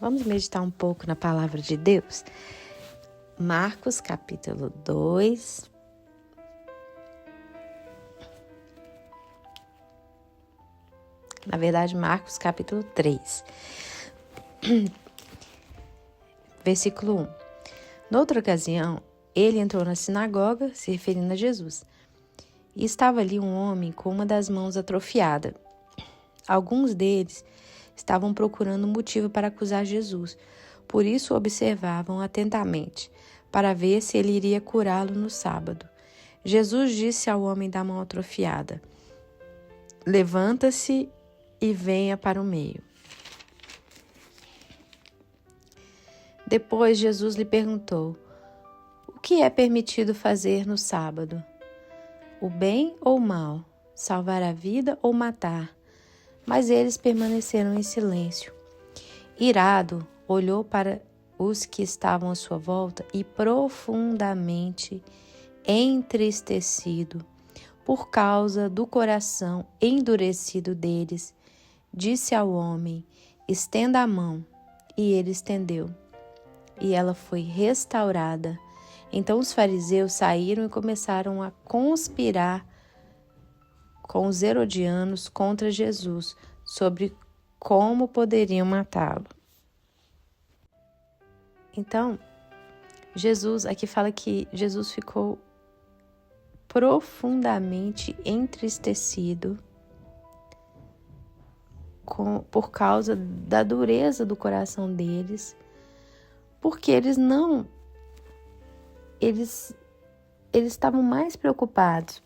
Vamos meditar um pouco na palavra de Deus? Marcos capítulo 2. Na verdade, Marcos capítulo 3. Versículo 1. Noutra ocasião, ele entrou na sinagoga, se referindo a Jesus. E estava ali um homem com uma das mãos atrofiada. Alguns deles estavam procurando motivo para acusar Jesus. Por isso o observavam atentamente, para ver se ele iria curá-lo no sábado. Jesus disse ao homem da mão atrofiada: levanta-se e venha para o meio. Depois Jesus lhe perguntou: o que é permitido fazer no sábado? O bem ou o mal? Salvar a vida ou matar? Mas eles permaneceram em silêncio. Irado, olhou para os que estavam à sua volta e profundamente entristecido por causa do coração endurecido deles, disse ao homem: estenda a mão. E ele estendeu, e ela foi restaurada. Então os fariseus saíram e começaram a conspirar com os herodianos contra Jesus sobre como poderiam matá-lo. Então, Jesus, aqui fala que Jesus ficou profundamente entristecido por causa da dureza do coração deles, porque eles estavam mais preocupados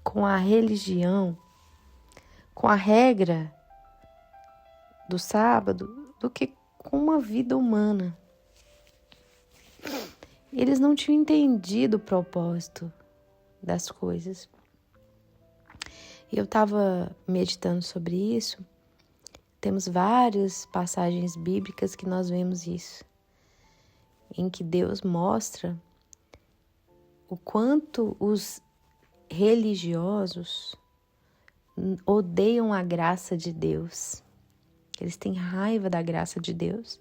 com a religião, com a regra do sábado, do que com uma vida humana. Eles não tinham entendido o propósito das coisas. E eu estava meditando sobre isso. Temos várias passagens bíblicas que nós vemos isso, em que Deus mostra o quanto os religiosos odeiam a graça de Deus. Eles têm raiva da graça de Deus.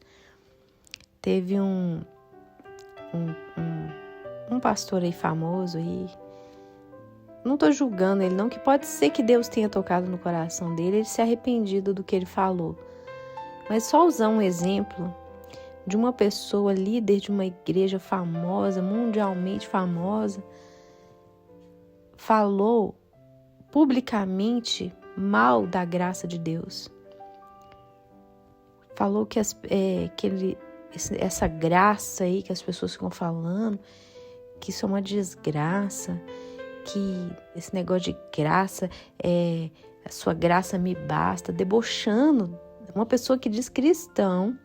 Teve um pastor aí famoso aí, não estou julgando ele não, que pode ser que Deus tenha tocado no coração dele, ele se arrependido do que ele falou. Mas só usar um exemplo de uma pessoa líder de uma igreja famosa, mundialmente famosa, falou publicamente mal da graça de Deus. Falou que essa graça aí que as pessoas ficam falando, que isso é uma desgraça, que esse negócio de graça, a sua graça me basta, debochando, uma pessoa que diz cristão,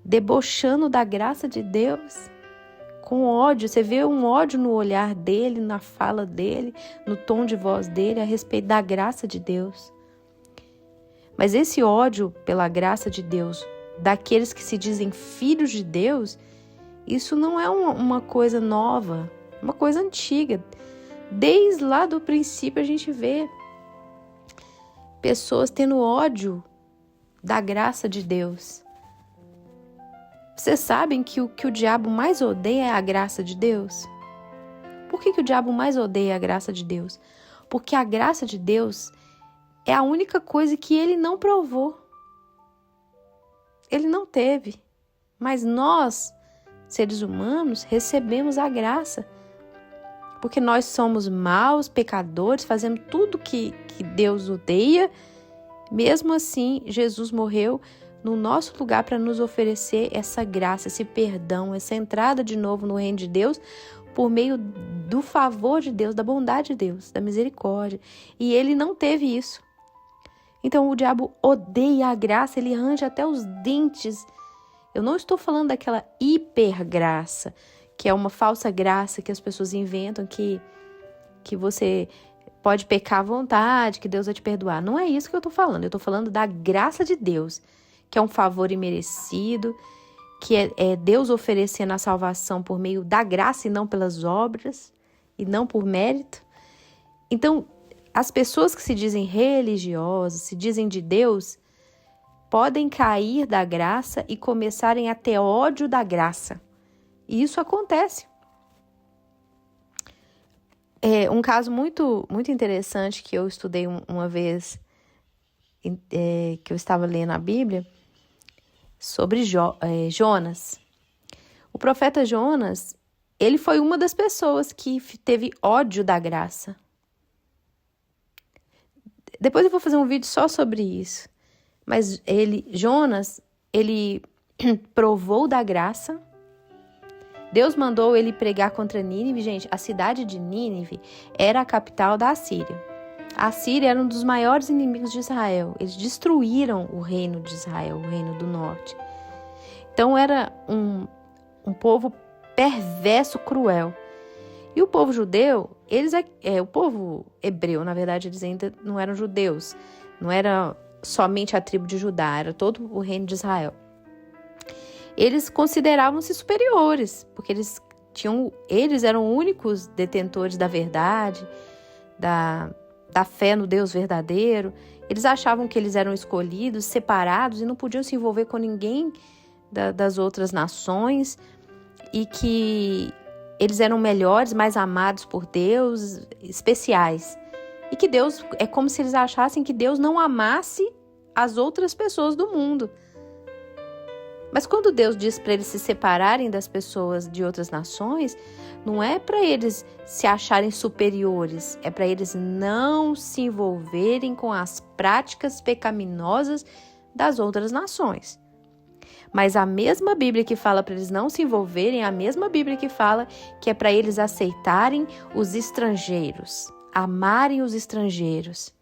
debochando da graça de Deus, com ódio. Você vê um ódio no olhar dele, na fala dele, no tom de voz dele a respeito da graça de Deus. Mas esse ódio pela graça de Deus, daqueles que se dizem filhos de Deus, isso não é uma coisa nova, é uma coisa antiga. Desde lá do princípio a gente vê pessoas tendo ódio da graça de Deus. Vocês sabem que o diabo mais odeia é a graça de Deus? Por que o diabo mais odeia a graça de Deus? Porque a graça de Deus é a única coisa que ele não provou. Ele não teve. Mas nós, seres humanos, recebemos a graça. Porque nós somos maus, pecadores, fazemos tudo que Deus odeia. Mesmo assim, Jesus morreu no nosso lugar para nos oferecer essa graça, esse perdão, essa entrada de novo no reino de Deus, por meio do favor de Deus, da bondade de Deus, da misericórdia. E ele não teve isso. Então o diabo odeia a graça, ele arranja até os dentes. Eu não estou falando daquela hipergraça, que é uma falsa graça que as pessoas inventam, que você pode pecar à vontade, que Deus vai te perdoar. Não é isso que eu estou falando. Eu estou falando da graça de Deus, que é um favor imerecido, que é Deus oferecendo a salvação por meio da graça e não pelas obras, e não por mérito. Então, as pessoas que se dizem religiosas, se dizem de Deus, podem cair da graça e começarem a ter ódio da graça. E isso acontece. Um caso muito, muito interessante que eu estudei uma vez, que eu estava lendo a Bíblia, sobre Jonas. O profeta Jonas, ele foi uma das pessoas que teve ódio da graça. Depois eu vou fazer um vídeo só sobre isso. Mas Jonas, ele provou da graça. Deus mandou ele pregar contra Nínive. Gente, a cidade de Nínive era a capital da Assíria. A Síria era um dos maiores inimigos de Israel. Eles destruíram o reino de Israel, o reino do norte. Então era um povo perverso, cruel. E o povo judeu, o povo hebreu, na verdade, eles ainda não eram judeus. Não era somente a tribo de Judá, era todo o reino de Israel. Eles consideravam-se superiores, porque eles eram únicos detentores da verdade, da fé no Deus verdadeiro. Eles achavam que eles eram escolhidos, separados e não podiam se envolver com ninguém das outras nações, e que eles eram melhores, mais amados por Deus, especiais. E que Deus, é como se eles achassem que Deus não amasse as outras pessoas do mundo. Mas quando Deus diz para eles se separarem das pessoas de outras nações, não é para eles se acharem superiores, é para eles não se envolverem com as práticas pecaminosas das outras nações. Mas a mesma Bíblia que fala para eles não se envolverem, é a mesma Bíblia que fala que é para eles aceitarem os estrangeiros, amarem os estrangeiros.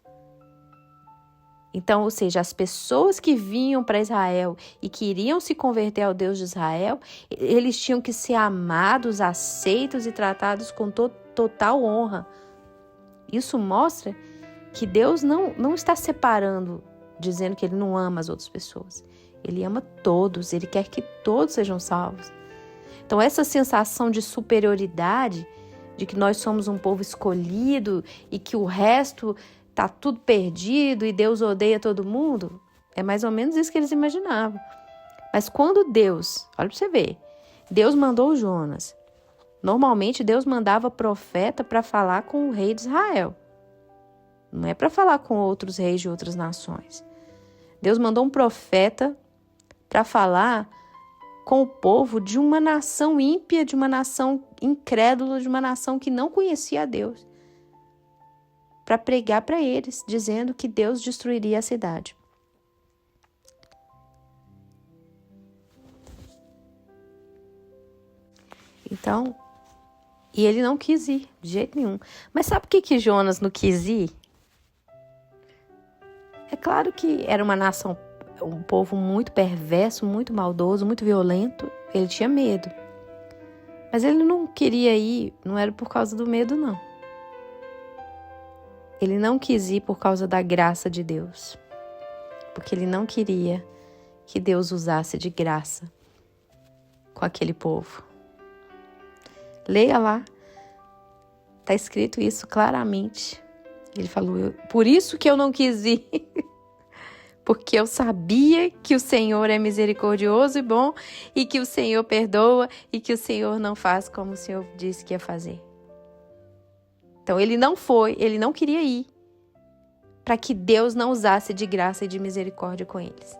Então, ou seja, as pessoas que vinham para Israel e queriam se converter ao Deus de Israel, eles tinham que ser amados, aceitos e tratados com total honra. Isso mostra que Deus não está separando, dizendo que Ele não ama as outras pessoas. Ele ama todos, Ele quer que todos sejam salvos. Então, essa sensação de superioridade, de que nós somos um povo escolhido e que o resto está tudo perdido e Deus odeia todo mundo, é mais ou menos isso que eles imaginavam. Mas quando Deus, olha para você ver, Deus mandou Jonas. Normalmente Deus mandava profeta para falar com o rei de Israel. Não é para falar com outros reis de outras nações. Deus mandou um profeta para falar com o povo de uma nação ímpia, de uma nação incrédula, de uma nação que não conhecia a Deus, para pregar para eles, dizendo que Deus destruiria a cidade. Então, e ele não quis ir, de jeito nenhum. Mas sabe por que Jonas não quis ir? É claro que era uma nação, um povo muito perverso, muito maldoso, muito violento. Ele tinha medo. Mas ele não queria ir, não era por causa do medo, não. Ele não quis ir por causa da graça de Deus. Porque ele não queria que Deus usasse de graça com aquele povo. Leia lá. Está escrito isso claramente. Ele falou, por isso que eu não quis ir. Porque eu sabia que o Senhor é misericordioso e bom, e que o Senhor perdoa, e que o Senhor não faz como o Senhor disse que ia fazer. Então ele não foi, ele não queria ir, para que Deus não usasse de graça e de misericórdia com eles.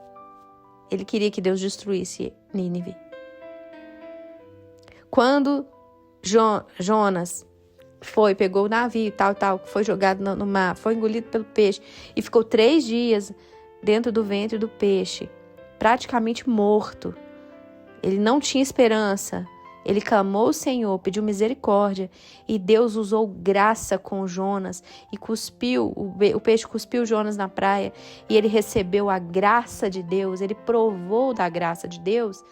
Ele queria que Deus destruísse Nínive. Quando Jonas pegou o navio, foi jogado no mar, foi engolido pelo peixe e ficou 3 dias dentro do ventre do peixe, praticamente morto. Ele não tinha esperança. Ele clamou ao Senhor, pediu misericórdia e Deus usou graça com Jonas e o peixe cuspiu Jonas na praia e ele recebeu a graça de Deus, ele provou da graça de Deus,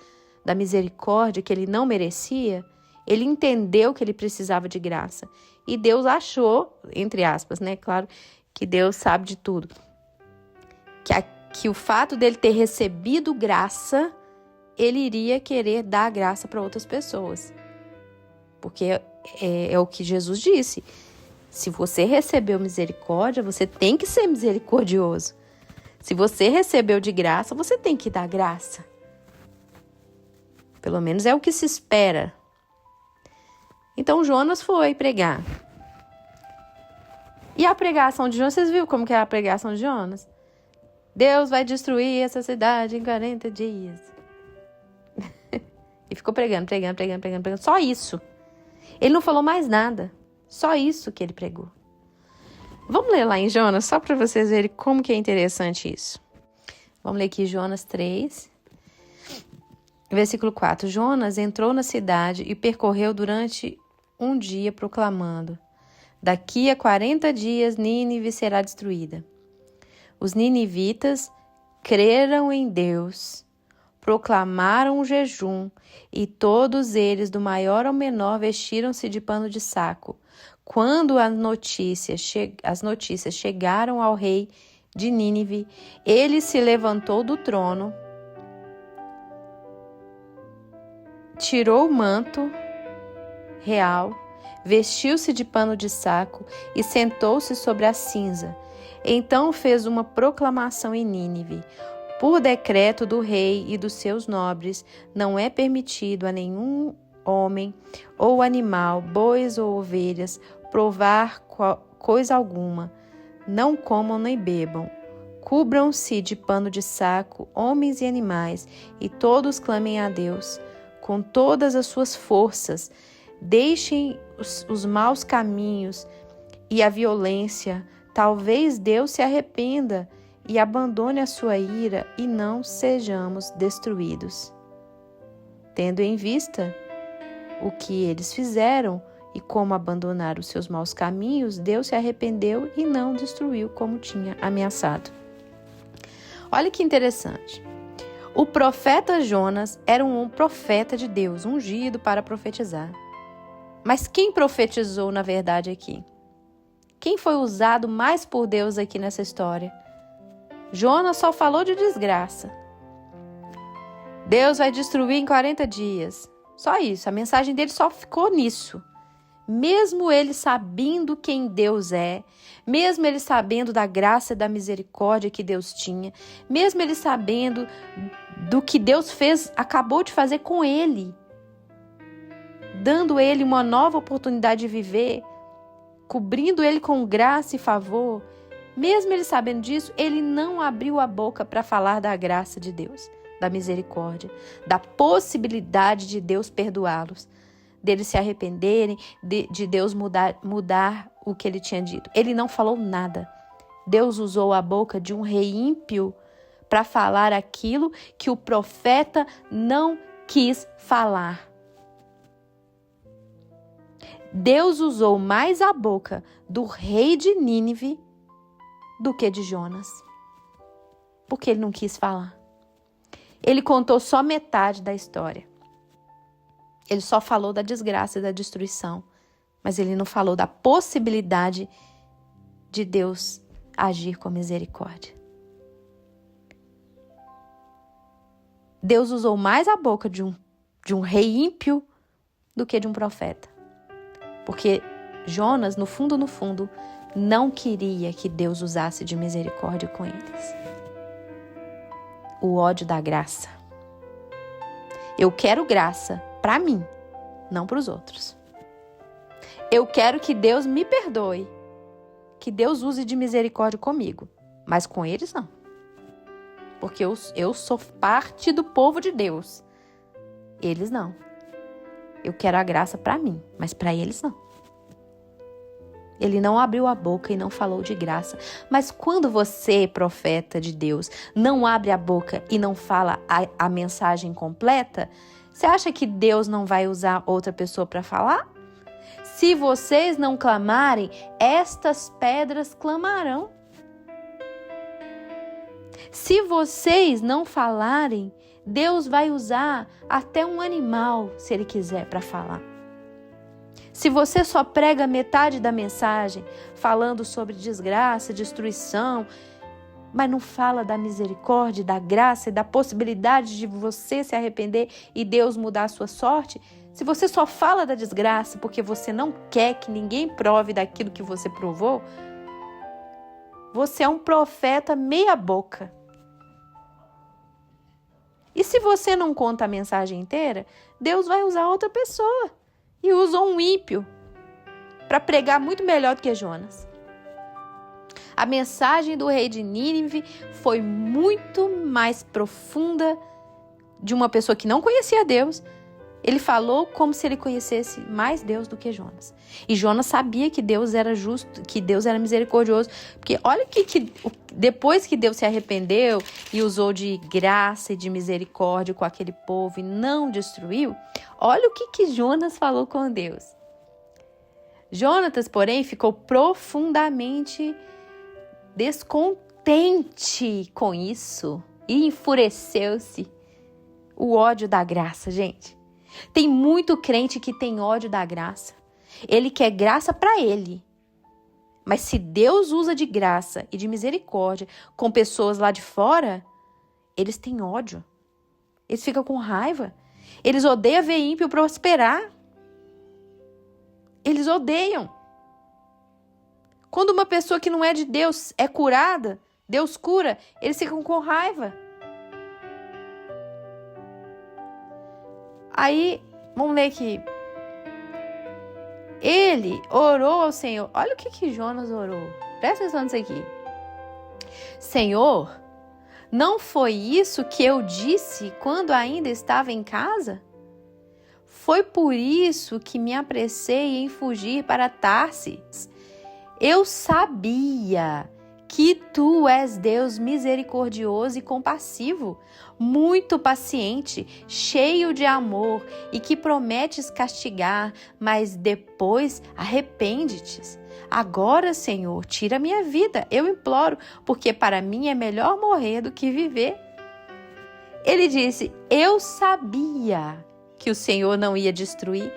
da misericórdia que ele não merecia. Ele entendeu que ele precisava de graça e Deus achou, entre aspas, né? Claro que Deus sabe de tudo, que o fato dele ter recebido graça, ele iria querer dar graça para outras pessoas. Porque é o que Jesus disse. Se você recebeu misericórdia, você tem que ser misericordioso. Se você recebeu de graça, você tem que dar graça. Pelo menos é o que se espera. Então Jonas foi pregar. E a pregação de Jonas, vocês viram como que é a pregação de Jonas? Deus vai destruir essa cidade em 40 dias. E ficou pregando. Só isso. Ele não falou mais nada. Só isso que ele pregou. Vamos ler lá em Jonas, só para vocês verem como que é interessante isso. Vamos ler aqui Jonas 3, versículo 4. Jonas entrou na cidade e percorreu durante um dia proclamando: daqui a 40 dias Nínive será destruída. Os ninivitas creram em Deus, proclamaram o jejum, e todos eles, do maior ao menor, vestiram-se de pano de saco. Quando as notícias chegaram ao rei de Nínive, ele se levantou do trono, tirou o manto real, vestiu-se de pano de saco e sentou-se sobre a cinza. Então fez uma proclamação em Nínive: por decreto do rei e dos seus nobres, não é permitido a nenhum homem ou animal, bois ou ovelhas, provar coisa alguma. Não comam nem bebam. Cubram-se de pano de saco, homens e animais, e todos clamem a Deus com todas as suas forças. Deixem os maus caminhos e a violência. Talvez Deus se arrependa e abandone a sua ira e não sejamos destruídos. Tendo em vista o que eles fizeram e como abandonaram os seus maus caminhos, Deus se arrependeu e não destruiu como tinha ameaçado. Olha que interessante. O profeta Jonas era um profeta de Deus, ungido para profetizar. Mas quem profetizou na verdade aqui? Quem foi usado mais por Deus aqui nessa história? Jonas só falou de desgraça. Deus vai destruir em 40 dias. Só isso, a mensagem dele só ficou nisso. Mesmo ele sabendo quem Deus é, mesmo ele sabendo da graça e da misericórdia que Deus tinha, mesmo ele sabendo do que Deus fez, acabou de fazer com ele, dando ele uma nova oportunidade de viver, cobrindo ele com graça e favor, mesmo ele sabendo disso, ele não abriu a boca para falar da graça de Deus, da misericórdia, da possibilidade de Deus perdoá-los, deles se arrependerem, de Deus mudar o que ele tinha dito. Ele não falou nada. Deus usou a boca de um rei ímpio para falar aquilo que o profeta não quis falar. Deus usou mais a boca do rei de Nínive do que de Jonas, porque ele não quis falar. Ele contou só metade da história. Ele só falou da desgraça e da destruição, mas ele não falou da possibilidade de Deus agir com misericórdia. Deus usou mais a boca de um rei ímpio do que de um profeta. Porque Jonas, no fundo, não queria que Deus usasse de misericórdia com eles. O ódio da graça. Eu quero graça para mim, não para os outros. Eu quero que Deus me perdoe, que Deus use de misericórdia comigo, mas com eles não. Porque eu sou parte do povo de Deus. Eles não. Eu quero a graça para mim, mas para eles não. Ele não abriu a boca e não falou de graça. Mas quando você, profeta de Deus, não abre a boca e não fala a mensagem completa, você acha que Deus não vai usar outra pessoa para falar? Se vocês não clamarem, estas pedras clamarão. Se vocês não falarem, Deus vai usar até um animal, se Ele quiser, para falar. Se você só prega metade da mensagem, falando sobre desgraça, destruição, mas não fala da misericórdia, da graça e da possibilidade de você se arrepender e Deus mudar a sua sorte, se você só fala da desgraça porque você não quer que ninguém prove daquilo que você provou, Você é um profeta meia boca. E se você não conta a mensagem inteira, Deus vai usar outra pessoa. E usou um ímpio para pregar muito melhor do que Jonas. A mensagem do rei de Nínive foi muito mais profunda de uma pessoa que não conhecia Deus. Ele falou como se ele conhecesse mais Deus do que Jonas. E Jonas sabia que Deus era justo, que Deus era misericordioso. Porque olha que depois que Deus se arrependeu e usou de graça e de misericórdia com aquele povo e não destruiu, olha o que Jonas falou com Deus. Jonatas, porém, ficou profundamente descontente com isso e enfureceu-se. O ódio da graça, gente. Tem muito crente que tem ódio da graça. Ele quer graça para ele. Mas se Deus usa de graça e de misericórdia com pessoas lá de fora, eles têm ódio. Eles ficam com raiva. Eles odeiam ver ímpio prosperar. Eles odeiam. Quando uma pessoa que não é de Deus é curada, Deus cura, eles ficam com raiva. Aí, vamos ler aqui. Ele orou ao Senhor. Olha o que Jonas orou. Presta atenção nisso aqui. Senhor, não foi isso que eu disse quando ainda estava em casa? Foi por isso que me apressei em fugir para Tarsis. Eu sabia que tu és Deus misericordioso e compassivo, muito paciente, cheio de amor e que prometes castigar, mas depois arrepende-te. Agora, Senhor, tira minha vida, eu imploro, porque para mim é melhor morrer do que viver. Ele disse, eu sabia que o Senhor não ia destruir,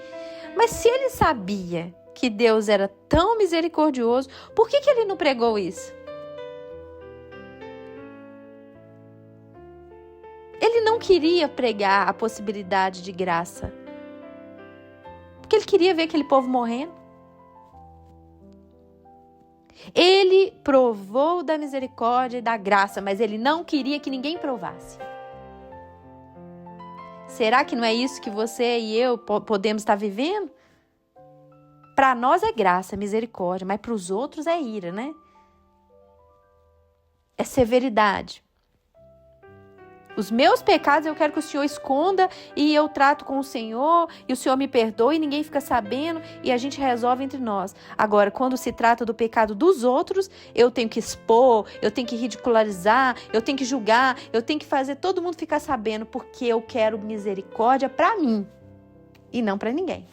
mas se ele sabia que Deus era tão misericordioso, por que ele não pregou isso? Ele não queria pregar a possibilidade de graça, porque ele queria ver aquele povo morrendo. Ele provou da misericórdia e da graça, mas ele não queria que ninguém provasse. Será que não é isso que você e eu podemos estar vivendo? Para nós é graça, misericórdia, mas para os outros é ira, né? É severidade. Os meus pecados eu quero que o Senhor esconda e eu trato com o Senhor e o Senhor me perdoe e ninguém fica sabendo e a gente resolve entre nós. Agora, quando se trata do pecado dos outros, eu tenho que expor, eu tenho que ridicularizar, eu tenho que julgar, eu tenho que fazer todo mundo ficar sabendo porque eu quero misericórdia para mim e não para ninguém.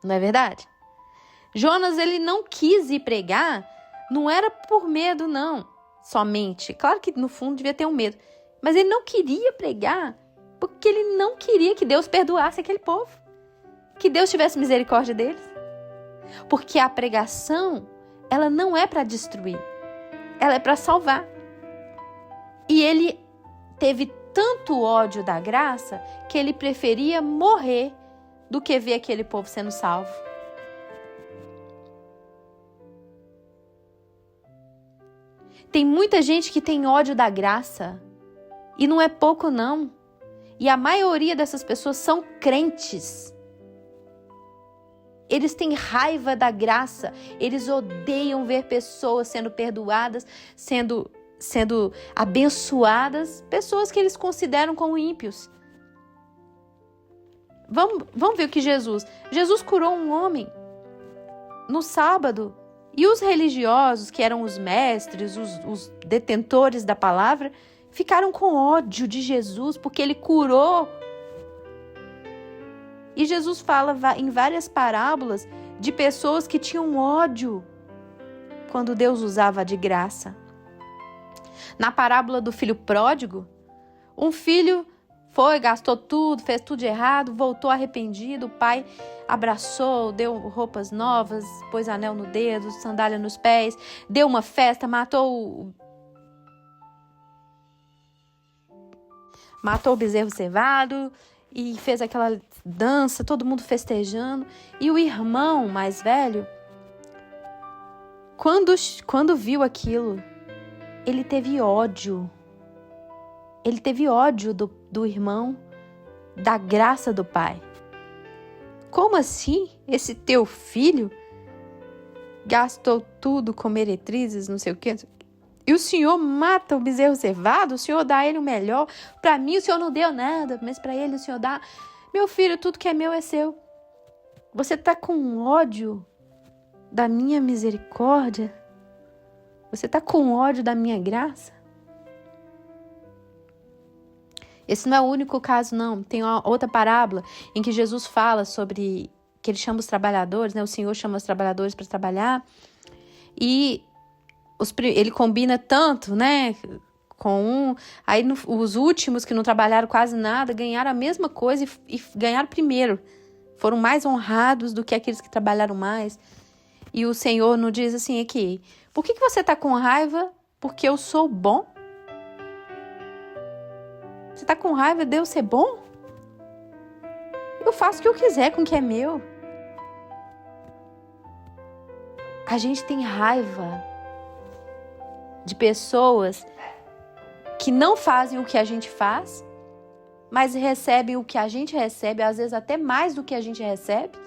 Não é verdade? Jonas, ele não quis ir pregar, não era por medo, não, somente. Claro que no fundo devia ter um medo, mas ele não queria pregar porque ele não queria que Deus perdoasse aquele povo, que Deus tivesse misericórdia deles. Porque a pregação, ela não é para destruir, ela é para salvar. E ele teve tanto ódio da graça que ele preferia morrer do que ver aquele povo sendo salvo. Tem muita gente que tem ódio da graça. E não é pouco, não. E a maioria dessas pessoas são crentes. Eles têm raiva da graça. Eles odeiam ver pessoas sendo perdoadas, sendo abençoadas. Pessoas que eles consideram como ímpios. Vamos ver o que Jesus curou um homem no sábado. E os religiosos, que eram os mestres, os detentores da palavra, ficaram com ódio de Jesus, porque ele curou. E Jesus fala em várias parábolas de pessoas que tinham ódio quando Deus usava de graça. Na parábola do filho pródigo, um filho gastou tudo, fez tudo de errado, voltou arrependido, o pai abraçou, deu roupas novas, pôs anel no dedo, sandália nos pés, deu uma festa, matou o bezerro cevado e fez aquela dança, todo mundo festejando. E o irmão mais velho Quando viu aquilo, ele teve ódio. Ele teve ódio do irmão, da graça do pai. Como assim? Esse teu filho gastou tudo com meretrizes, não sei o quê. E o Senhor mata o bezerro cevado? O Senhor dá a ele o melhor? Para mim o Senhor não deu nada, mas para ele o Senhor dá. Meu filho, tudo que é meu é seu. Você está com ódio da minha misericórdia? Você está com ódio da minha graça? Esse não é o único caso, não. Tem uma outra parábola em que Jesus fala sobre que ele chama os trabalhadores, né? O Senhor chama os trabalhadores para trabalhar e ele combina tanto, né? Aí os últimos que não trabalharam quase nada ganharam a mesma coisa e ganharam primeiro. Foram mais honrados do que aqueles que trabalharam mais. E o Senhor nos diz assim aqui: por que você está com raiva? Porque eu sou bom? Você está com raiva de eu ser bom? Eu faço o que eu quiser com o que é meu. A gente tem raiva de pessoas que não fazem o que a gente faz, mas recebem o que a gente recebe, às vezes até mais do que a gente recebe.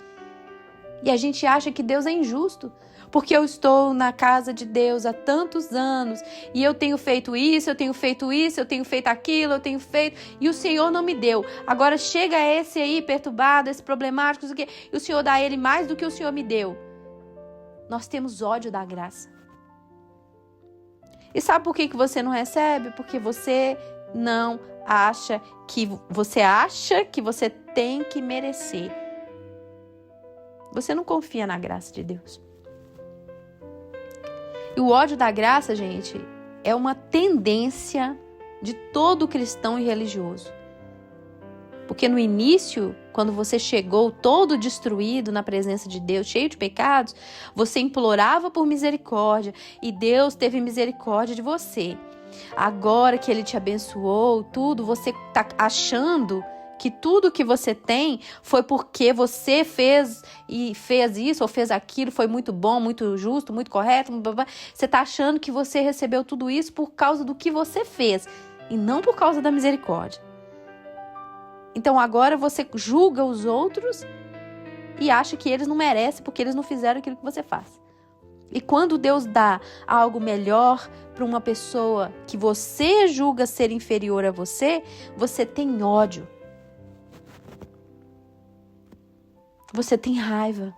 E a gente acha que Deus é injusto, porque eu estou na casa de Deus há tantos anos, e eu tenho feito isso, eu tenho feito isso, eu tenho feito aquilo, eu tenho feito, e o Senhor não me deu. Agora chega esse aí perturbado, esse problemático, e o Senhor dá a ele mais do que o Senhor me deu. Nós temos ódio da graça. E sabe por que você não recebe? Porque você acha que você tem que merecer. Você não confia na graça de Deus. E o ódio da graça, gente, é uma tendência de todo cristão e religioso. Porque no início, quando você chegou todo destruído na presença de Deus, cheio de pecados, você implorava por misericórdia e Deus teve misericórdia de você. Agora que Ele te abençoou, tudo, você está achando que tudo que você tem foi porque você fez isso ou fez aquilo, foi muito bom, muito justo, muito correto. Você está achando que você recebeu tudo isso por causa do que você fez e não por causa da misericórdia. Então agora você julga os outros e acha que eles não merecem porque eles não fizeram aquilo que você faz. E quando Deus dá algo melhor para uma pessoa que você julga ser inferior a você, você tem ódio. Você tem raiva.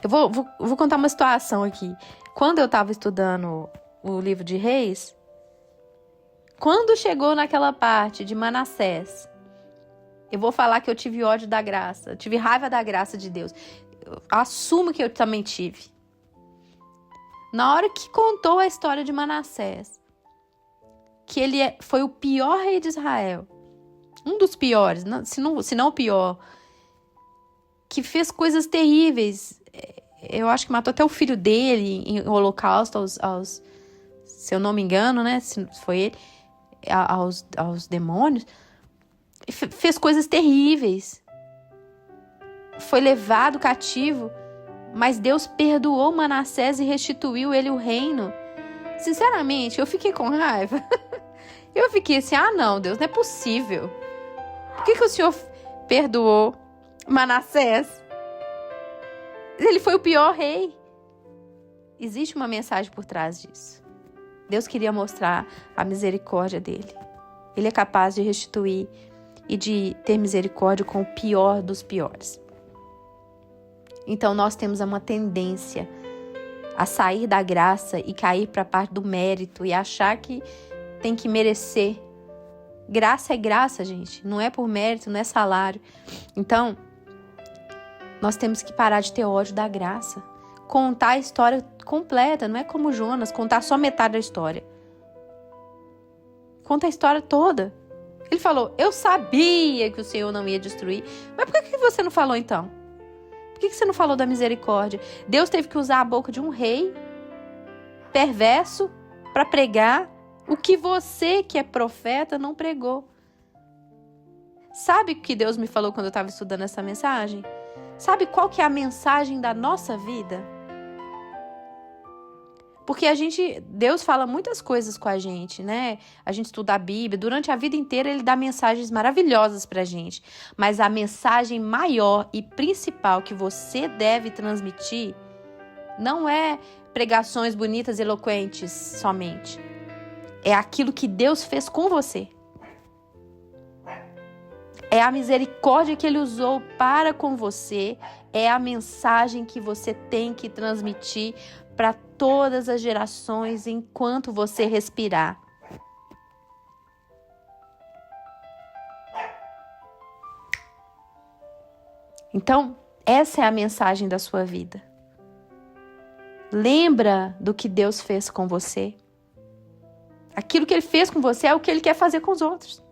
Eu vou contar uma situação aqui. Quando eu estava estudando o livro de Reis, quando chegou naquela parte de Manassés, eu vou falar que eu tive ódio da graça, eu tive raiva da graça de Deus. Eu assumo que eu também tive. Na hora que contou a história de Manassés, que ele foi o pior rei de Israel, um dos piores, se não o pior, que fez coisas terríveis. Eu acho que matou até o filho dele em holocausto se eu não me engano, né? Se foi ele, aos demônios. Fez coisas terríveis. Foi levado cativo, mas Deus perdoou Manassés e restituiu ele o reino. Sinceramente, eu fiquei com raiva. Eu fiquei assim, não, Deus, não é possível. Por que o Senhor perdoou Manassés? Ele foi o pior rei. Existe uma mensagem por trás disso. Deus queria mostrar a misericórdia dele. Ele é capaz de restituir e de ter misericórdia com o pior dos piores. Então nós temos uma tendência a sair da graça e cair para a parte do mérito e achar que tem que merecer. Graça é graça, gente. Não é por mérito, não é salário. Então, nós temos que parar de ter ódio da graça. Contar a história completa. Não é como Jonas, contar só metade da história. Conta a história toda. Ele falou, eu sabia que o Senhor não ia destruir. Mas por que você não falou então? Por que você não falou da misericórdia? Deus teve que usar a boca de um rei perverso para pregar o que você, que é profeta, não pregou. Sabe o que Deus me falou quando eu estava estudando essa mensagem? Sabe qual que é a mensagem da nossa vida? Porque Deus fala muitas coisas com a gente, né? A gente estuda a Bíblia, durante a vida inteira ele dá mensagens maravilhosas pra gente. Mas a mensagem maior e principal que você deve transmitir não é pregações bonitas e eloquentes somente. É aquilo que Deus fez com você. É a misericórdia que ele usou para com você. É a mensagem que você tem que transmitir para todas as gerações enquanto você respirar. Então, essa é a mensagem da sua vida. Lembra do que Deus fez com você. Aquilo que ele fez com você é o que ele quer fazer com os outros.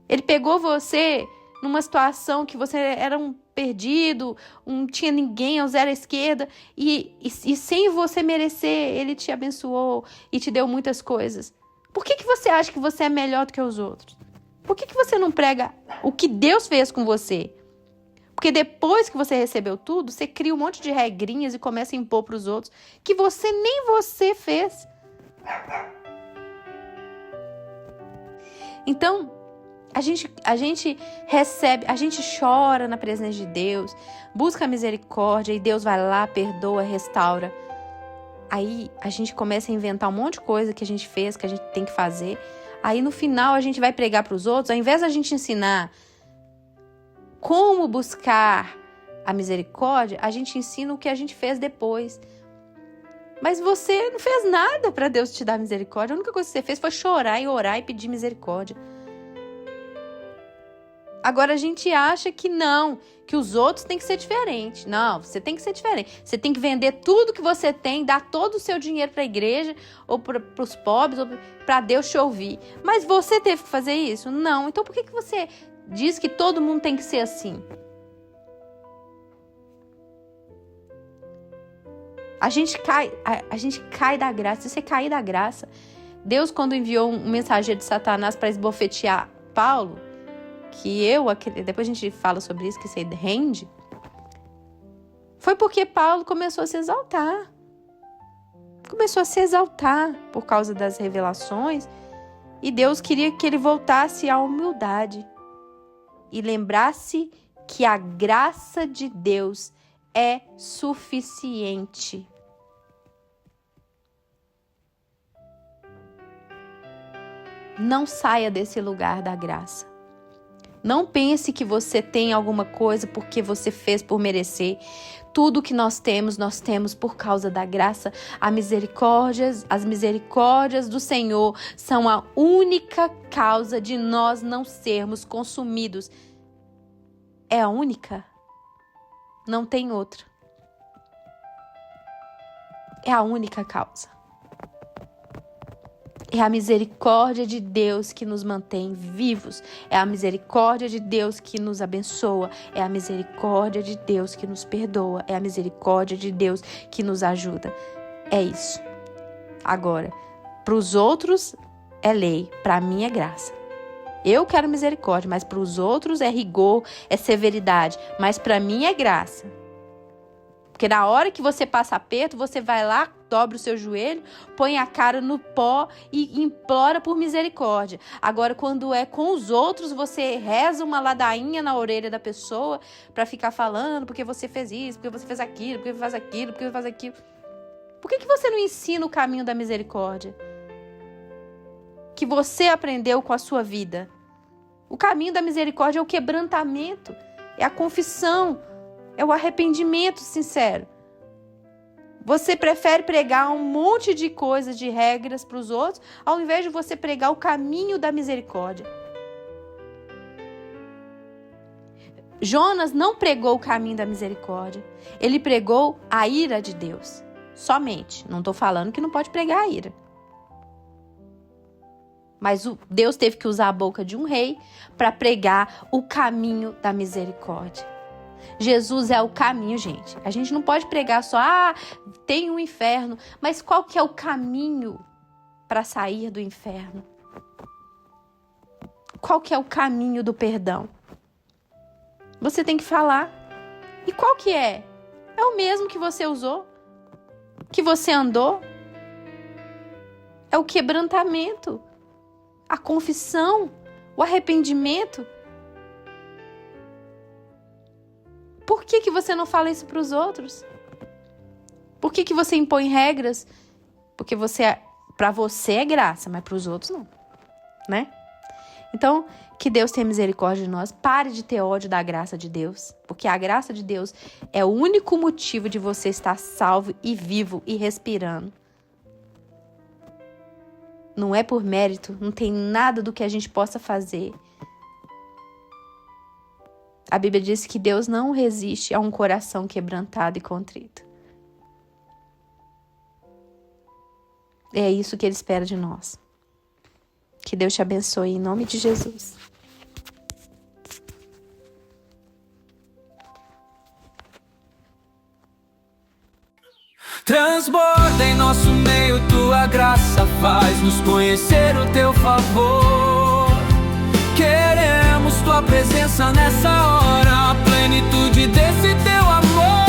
Ele pegou você numa situação que você era um perdido, não tinha ninguém, ao zero à esquerda, e sem você merecer, ele te abençoou e te deu muitas coisas. Por que você acha que você é melhor do que os outros? Por que você não prega o que Deus fez com você? Porque depois que você recebeu tudo, você cria um monte de regrinhas e começa a impor para os outros que nem você fez. Então, a gente recebe, a gente chora na presença de Deus, busca a misericórdia e Deus vai lá, perdoa, restaura. Aí a gente começa a inventar um monte de coisa que a gente fez, que a gente tem que fazer. Aí no final a gente vai pregar para os outros, ao invés da gente ensinar como buscar a misericórdia, a gente ensina o que a gente fez depois. Mas você não fez nada para Deus te dar misericórdia. A única coisa que você fez foi chorar e orar e pedir misericórdia. Agora a gente acha que não, que os outros têm que ser diferentes. Não, você tem que ser diferente. Você tem que vender tudo que você tem, dar todo o seu dinheiro para a igreja, ou para os pobres, ou para Deus te ouvir. Mas você teve que fazer isso? Não. Então por que você diz que todo mundo tem que ser assim? A gente cai da graça. Se você cair da graça, Deus, quando enviou um mensageiro de Satanás para esbofetear Paulo, depois a gente fala sobre isso, que você rende, foi porque Paulo começou a se exaltar. Começou a se exaltar por causa das revelações, e Deus queria que ele voltasse à humildade e lembrasse que a graça de Deus é suficiente. Não saia desse lugar da graça. Não pense que você tem alguma coisa porque você fez por merecer. Tudo que nós temos por causa da graça. As misericórdias do Senhor são a única causa de nós não sermos consumidos. É a única. Não tem outra. É a única causa. É a misericórdia de Deus que nos mantém vivos. É a misericórdia de Deus que nos abençoa. É a misericórdia de Deus que nos perdoa. É a misericórdia de Deus que nos ajuda. É isso. Agora, para os outros é lei, para mim é graça. Eu quero misericórdia, mas para os outros é rigor, é severidade. Mas para mim é graça. Porque na hora que você passa aperto, você vai lá, dobra o seu joelho, põe a cara no pó e implora por misericórdia. Agora, quando é com os outros, você reza uma ladainha na orelha da pessoa para ficar falando porque você fez isso, porque você fez aquilo, porque faz aquilo, porque faz aquilo. Por que você não ensina o caminho da misericórdia? Que você aprendeu com a sua vida. O caminho da misericórdia é o quebrantamento, é a confissão, é o arrependimento sincero. Você prefere pregar um monte de coisas, de regras para os outros, ao invés de você pregar o caminho da misericórdia. Jonas não pregou o caminho da misericórdia. Ele pregou a ira de Deus. Somente. Não estou falando que não pode pregar a ira. Mas Deus teve que usar a boca de um rei para pregar o caminho da misericórdia. Jesus é o caminho, gente. A gente não pode pregar só, tem um inferno. Mas qual que é o caminho para sair do inferno? Qual que é o caminho do perdão? Você tem que falar. E qual que é? É o mesmo que você usou. que você andou. É o quebrantamento, a confissão, o arrependimento. Por que você não fala isso para os outros? Por que você impõe regras? Porque para você é graça, mas para os outros não, né? Então, que Deus tenha misericórdia de nós. Pare de ter ódio da graça de Deus, porque a graça de Deus é o único motivo de você estar salvo e vivo e respirando. Não é por mérito, não tem nada do que a gente possa fazer. A Bíblia diz que Deus não resiste a um coração quebrantado e contrito. É isso que Ele espera de nós. Que Deus te abençoe em nome de Jesus. Transborda em nosso meio, tua graça faz-nos conhecer o teu favor. Queremos tua presença nessa hora, a plenitude desse teu amor.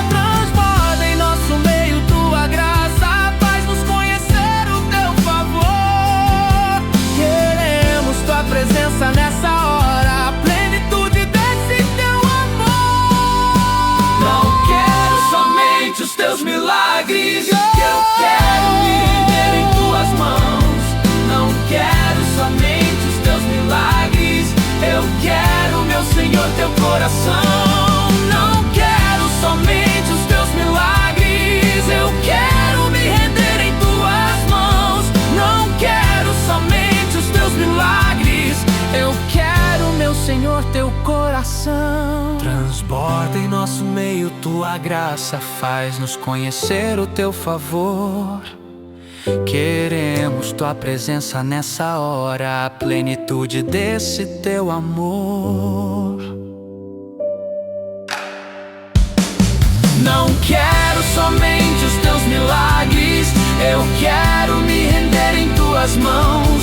Transborda em nosso meio, tua graça faz-nos conhecer o teu favor. Queremos tua presença nessa hora, a plenitude desse teu amor. Não quero somente os teus milagres, eu quero me render em tuas mãos. Não quero somente os teus milagres, eu quero, meu Senhor, teu coração. Não quero somente os teus milagres, eu quero me render em tuas mãos. Não quero somente os teus milagres, eu quero, meu Senhor, teu coração. Transborda em nosso meio, tua graça faz-nos conhecer o teu favor. Queremos tua presença nessa hora, a plenitude desse teu amor. Não quero somente os teus milagres, eu quero me render em tuas mãos.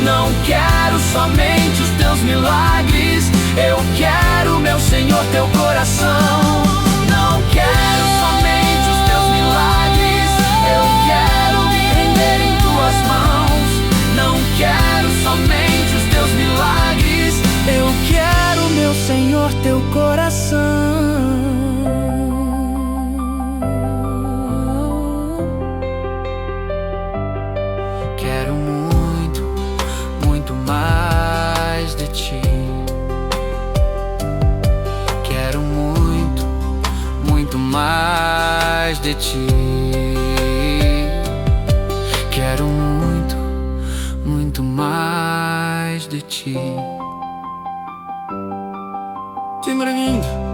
Não quero somente os teus milagres, eu quero, meu Senhor, teu coração. Não quero somente os teus milagres, eu quero me render em tuas mãos. Não quero somente os teus milagres, eu quero, meu Senhor, teu coração. Quero muito, muito mais de ti. Quero muito, muito mais de ti. Quero muito, muito mais de ti. Timbre-vindo.